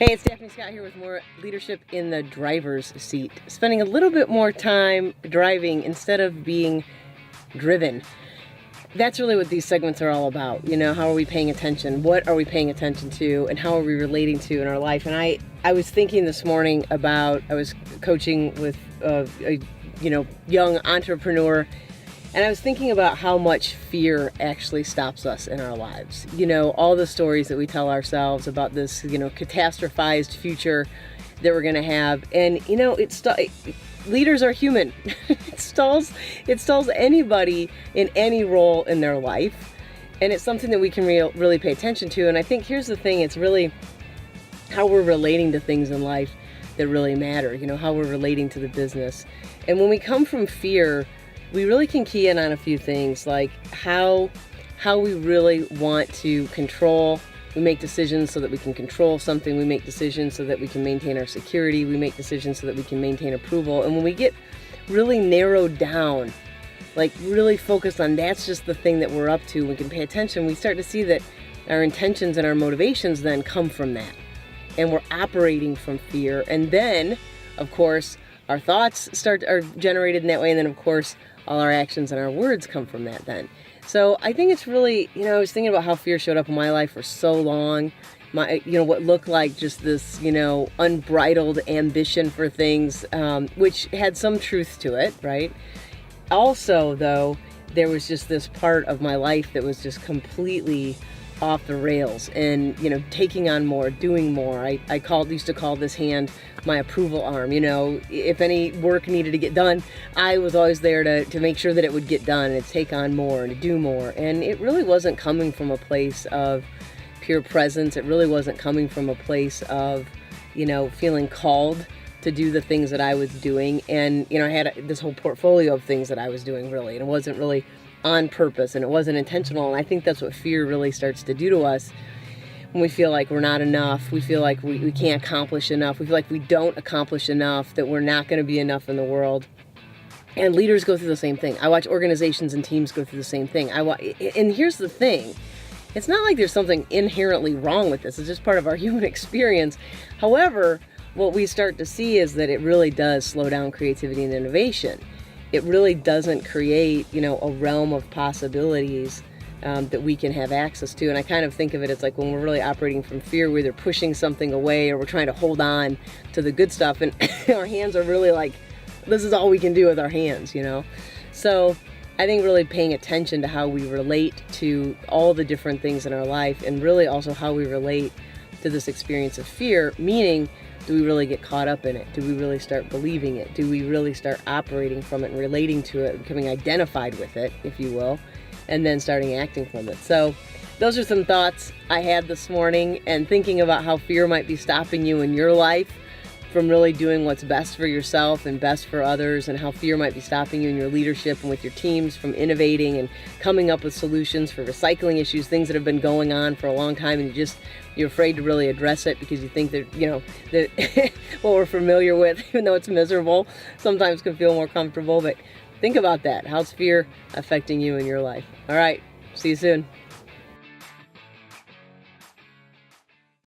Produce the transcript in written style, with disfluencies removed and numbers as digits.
Hey, it's Daphne Scott here with more leadership in the driver's seat. Spending a little bit more time driving instead of being driven. That's really what these segments are all about. You know, how are we paying attention? What are we paying attention to? And how are we relating to in our life? And I was thinking this morning about, I was coaching with a young entrepreneur, and I was thinking about how much fear actually stops us in our lives. You know, all the stories that we tell ourselves about this, catastrophized future that we're going to have. And, leaders are human. It stalls anybody in any role in their life. And it's something that we can really pay attention to. And I think here's the thing, it's really how we're relating to things in life that really matter, how we're relating to the business. And when we come from fear, we really can key in on a few things, like how we really want to control. We make decisions so that we can control something. We make decisions so that we can maintain our security. We make decisions so that we can maintain approval. And when we get really narrowed down, like really focused on that's just the thing that we're up to, we can pay attention, we start to see that our intentions and our motivations then come from that. And we're operating from fear. And then, of course, our thoughts are generated in that way. And then, of course, all our actions and our words come from that then. So I think it's really, I was thinking about how fear showed up in my life for so long. What looked like just this, unbridled ambition for things, which had some truth to it, right? Also, though, there was just this part of my life that was just completely off the rails and, taking on more, doing more. I used to call this hand my approval arm. If any work needed to get done, I was always there to make sure that it would get done and to take on more and to do more. And it really wasn't coming from a place of pure presence. It really wasn't coming from a place of, feeling called to do the things that I was doing. And, I had this whole portfolio of things that I was doing really, and it wasn't really on purpose and it wasn't intentional. And I think that's what fear really starts to do to us when we feel like we're not enough. We feel like we can't accomplish enough. We feel like we don't accomplish enough, that we're not going to be enough in the world. And leaders go through the same thing. I watch organizations and teams go through the same thing. And here's the thing. It's not like there's something inherently wrong with this. It's just part of our human experience. However, what we start to see is that it really does slow down creativity and innovation. It really doesn't create, a realm of possibilities that we can have access to. And I kind of think of it as like when we're really operating from fear, we're either pushing something away or we're trying to hold on to the good stuff. And our hands are really like, this is all we can do with our hands, So I think really paying attention to how we relate to all the different things in our life, and really also how we relate to this experience of fear, meaning, do we really get caught up in it? Do we really start believing it? Do we really start operating from it and relating to it, becoming identified with it, if you will, and then starting acting from it? So those are some thoughts I had this morning, and thinking about how fear might be stopping you in your life from really doing what's best for yourself and best for others, and how fear might be stopping you in your leadership and with your teams from innovating and coming up with solutions for recycling issues, things that have been going on for a long time, and you're afraid to really address it because you think that, that what we're familiar with, even though it's miserable, sometimes can feel more comfortable. But think about that. How's fear affecting you in your life? All right. See you soon.